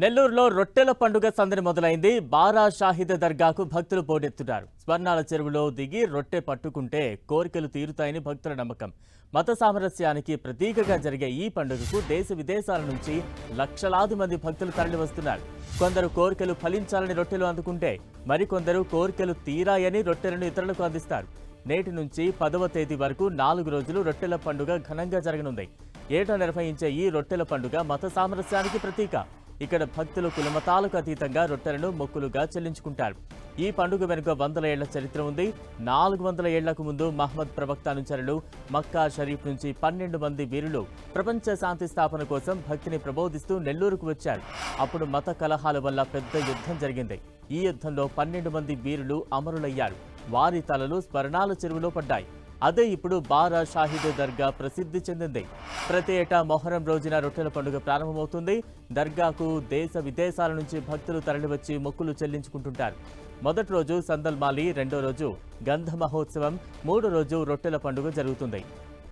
నెల్లూరులో రొట్టెల పండుగ సందడి మొదలైంది. బారా షాహిద్ దర్గాకు భక్తులు పోటెత్తున్నారు. స్వర్ణాల చెరువులో దిగి రొట్టె పట్టుకుంటే కోరికలు తీరుతాయని భక్తుల నమ్మకం. మత సామరస్యానికి ప్రతీకగా జరిగే ఈ పండుగకు దేశ విదేశాల నుంచి లక్షలాది మంది భక్తులు తరలివస్తున్నారు. కొందరు కోరికలు ఫలించాలని రొట్టెలు అందుకుంటే మరికొందరు కోరికలు తీరాయని రొట్టెలను ఇతరులకు అందిస్తారు. నేటి నుంచి 10వ తేదీ వరకు 4 రోజులు రొట్టెల పండుగ ఘనంగా జరగనుంది. ఏటా నిర్వహించే ఈ రొట్టెల పండుగ మత సామరస్యానికి ప్రతీక. ఇక్కడ భక్తులు కులమతాలకు అతీతంగా రొట్టెలను మొక్కులుగా చెల్లించుకుంటారు. ఈ పండుగ వెనుక 100 ఏళ్ల చరిత్ర ఉంది. 400 ఏళ్లకు ముందు మహమ్మద్ ప్రవక్త అనుచరులు మక్కా షరీఫ్ నుంచి 12 మంది వీరులు ప్రపంచ శాంతి స్థాపన కోసం భక్తిని ప్రబోధిస్తూ నెల్లూరుకు వచ్చారు. అప్పుడు మత కలహాల వల్ల పెద్ద యుద్ధం జరిగింది. ఈ యుద్ధంలో 12 మంది వీరులు అమరులయ్యారు. వారి తలలు స్వర్ణాల చెరువులో పడ్డాయి. అదే ఇప్పుడు బారా షాహిద్ దర్గా ప్రసిద్ధి చెందింది. ప్రతి ఏటా మొహరం రోజున రొట్టెల పండుగ ప్రారంభమవుతుంది. దర్గాకు దేశ విదేశాల నుంచి భక్తులు తరలివచ్చి మొక్కులు చెల్లించుకుంటుంటారు. మొదటి రోజు సందల్మాలి, రెండో రోజు గంధ మహోత్సవం, మూడో రోజు రొట్టెల పండుగ జరుగుతుంది.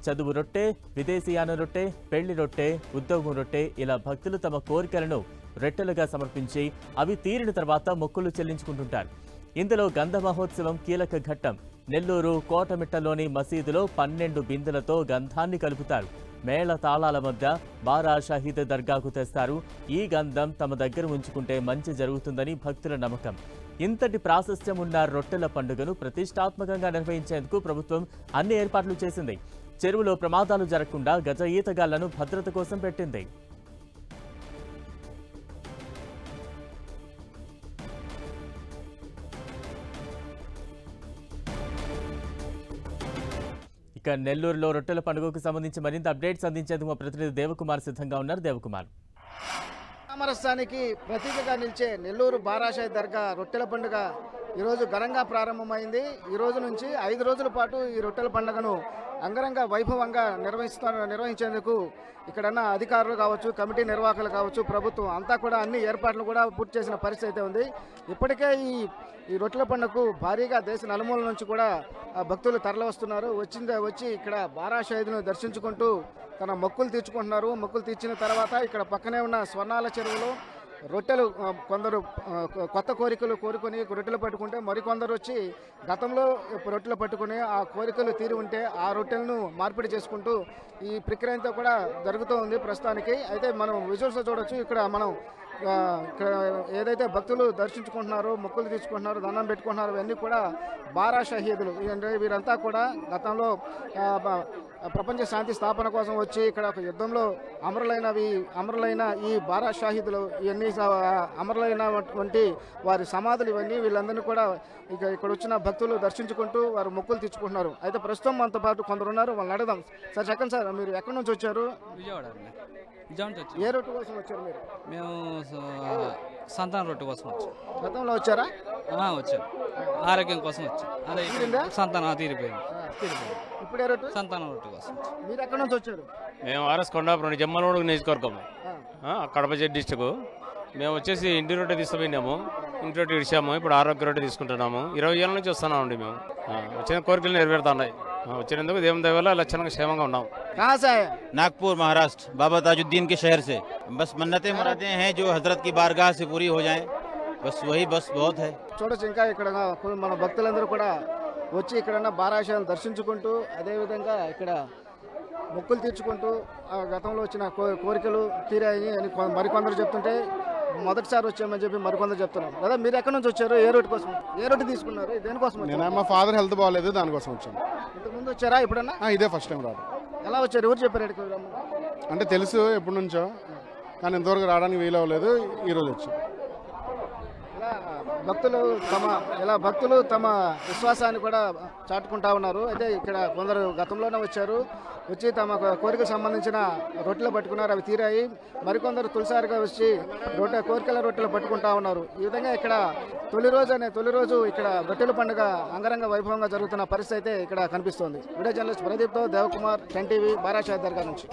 చదువు రొట్టె, విదేశీయాన రొట్టె, పెళ్లి రొట్టె, ఉద్యోగం రొట్టె ఇలా భక్తులు తమ కోరికలను రొట్టెలుగా సమర్పించి అవి తీరిన తర్వాత మొక్కులు చెల్లించుకుంటుంటారు. ఇందులో గంధ మహోత్సవం కీలక ఘట్టం. నెల్లూరు కోటమిట్టలోని మసీదులో 12 బిందెలతో గంధాన్ని కలుపుతారు. మేళ తాళాల మధ్య బారా షాహిద్ దర్గాకు తెస్తారు. ఈ గంధం తమ దగ్గర ఉంచుకుంటే మంచి జరుగుతుందని భక్తుల నమ్మకం. ఇంతటి ప్రాశస్త్యం ఉన్న రొట్టెల పండుగను ప్రతిష్టాత్మకంగా నిర్వహించేందుకు ప్రభుత్వం అన్ని ఏర్పాట్లు చేసింది. చెరువులో ప్రమాదాలు జరగకుండా గజ ఈతగాళ్లను భద్రత కోసం పెట్టింది. ఇక నెల్లూరులో రొట్టెల పండుగకు సంబంధించి మరింత అప్డేట్స్ అందించేందుకు మా ప్రతినిధి దేవకుమార్ సిద్ధంగా ఉన్నారు. దేవకుమార్, సామరస్యానికి ప్రతీకగా నిలిచే నెల్లూరు బారా షాహిద్ దర్గా రొట్టెల పండుగ ఈరోజు ఘనంగా ప్రారంభమైంది. ఈ రోజు నుంచి 5 రోజుల పాటు ఈ రొట్టెల పండుగను అంగరంగ వైభవంగా నిర్వహించేందుకు ఇక్కడన్న అధికారులు కావచ్చు, కమిటీ నిర్వాహకులు కావచ్చు, ప్రభుత్వం అంతా కూడా అన్ని ఏర్పాట్లు కూడా పూర్తి చేసిన పరిస్థితి అయితే ఉంది. ఇప్పటికే ఈ రొట్టెల పండుగకు భారీగా దేశ నలుమూల నుంచి కూడా భక్తులు తరలి వస్తున్నారు. వచ్చి ఇక్కడ బారా షాహిద్ను దర్శించుకుంటూ తన మొక్కులు తీర్చుకుంటున్నారు. మొక్కులు తీర్చిన తర్వాత ఇక్కడ పక్కనే ఉన్న స్వర్ణాల చెరువులో రొట్టెలు కొందరు కొత్త కోరికలు కోరుకొని రొట్టెలు పట్టుకుంటే మరికొందరు వచ్చి గతంలో రొట్టెలు పట్టుకుని ఆ కోరికలు తీరి ఉంటే ఆ రొట్టెలను మార్పిడి చేసుకుంటూ ఈ ప్రక్రియ అంతా కూడా జరుగుతూ ఉంది ప్రస్తుతానికి. అయితే మనం విజువల్స్ చూడొచ్చు. ఇక్కడ ఏదైతే భక్తులు దర్శించుకుంటున్నారో, మొక్కులు తీసుకుంటున్నారో, దండం పెట్టుకుంటున్నారో ఇవన్నీ కూడా బారా షహీదులు. వీరంతా కూడా గతంలో ప్రపంచ శాంతి స్థాపన కోసం వచ్చి ఇక్కడ ఒక యుద్ధంలో అమరులైన ఈ బారా షాహిదులు ఇవన్నీ అమరులైనటువంటి వారి సమాధులు ఇవన్నీ వీళ్ళందరినీ కూడా ఇక్కడ వచ్చిన భక్తులు దర్శించుకుంటూ వారు మొక్కులు తెచ్చుకుంటున్నారు. అయితే ప్రస్తుతం మనతో పాటు కొందరు ఉన్నారు, వాళ్ళని అడగదాం. సార్ చెప్పండి సార్, మీరు ఎక్కడి నుంచి వచ్చారు? విజయవాడ. ఏ రొట్టె కోసం వచ్చారు మీరు? మేము సంతాన రొట్టె కోసం వచ్చాం. గతంలో వచ్చారా? వచ్చాం. ఆరోగ్యం కోసం వచ్చాం. అదే సంతానం తీరిపోయింది. ఇప్పుడు ఏ రొట్టె? సంతానం రొట్టె కోసం. మీరు ఎక్కడి నుంచి వచ్చారు? మేము ఆర్ఎస్ కొండాపురం జమ్మలమూడు నియోజకవర్గం, కడప డిస్టిక్. మేము వచ్చేసి ఇంటి రొట్టె తీసుకుపోయినాము, ఇంటి రొట్టె ఇడిచాము. ఇప్పుడు ఆరోగ్య రొట్టె తీసుకుంటున్నాము. 20 ఏళ్ళ నుంచి వస్తున్నామండి. మేము వచ్చిన కోరికలు నెరవేరుతున్నాయి. వచ్చినందుకు దేవుని దయ వల్ల లక్షణంగా క్షేమంగా ఉన్నాం. नागपुर महाराष्ट्र, बाबा ताजुद्दीन के शहर से बस मन्नतें मुरादें हैं जो हजरत की बारगाह से पूरी हो जाएं, बस वही बस बहुत है. చూడొచ్చు. ఇంకా ఇక్కడ మన భక్తులందరూ కూడా వచ్చి ఇక్కడ బారా షాహిద్ను దర్శించుకుంటూ అదేవిధంగా ఇక్కడ మొక్కులు తీర్చుకుంటూ గతంలో వచ్చిన కోరికలు తీరాయి అని మరికొందరు చెప్తుంటే మొదటిసారి వచ్చామని చెప్పి మరికొందరు చెప్తున్నారు. కదా మీరు ఎక్కడి నుంచి వచ్చారు? ఏ రొట్టె కోసం? ఏ రొట్టె తీసుకున్నారు? దేనికోసం? నేను మా ఫాదర్ హెల్త్ బాగాలేదు, దానికోసం వచ్చాను. ఇంతకుముందు వచ్చారా? ఇప్పుడన్నా? ఇదే ఫస్ట్ టైం రావడం. ఎలా వచ్చారు? ఎవరు చెప్పారు? అంటే తెలుసు ఎప్పటి నుంచో, కానీ ఇంతవరకు రావడానికి వీలు అవ్వలేదు. ఈరోజు వచ్చాను. భక్తులు తమ విశ్వాసాన్ని కూడా చాటుకుంటా ఉన్నారు. అయితే ఇక్కడ కొందరు గతంలోనే వచ్చి తమ కోరికకు సంబంధించిన రొట్టెలు పట్టుకున్నారు, అవి తీరాయి. మరికొందరు తొలిసారిగా వచ్చి కోరికల రొట్టెలు పట్టుకుంటా ఉన్నారు. ఈ విధంగా ఇక్కడ తొలి రోజు ఇక్కడ రొట్టెల పండుగ అంగరంగ వైభవంగా జరుగుతున్న పరిస్థితి అయితే ఇక్కడ కనిపిస్తోంది. వీడియో జర్నలిస్ట్ ప్రదీప్తో దేవకుమార్, 10 టీవీ, బారా షాహిద్ దర్గా నుంచి.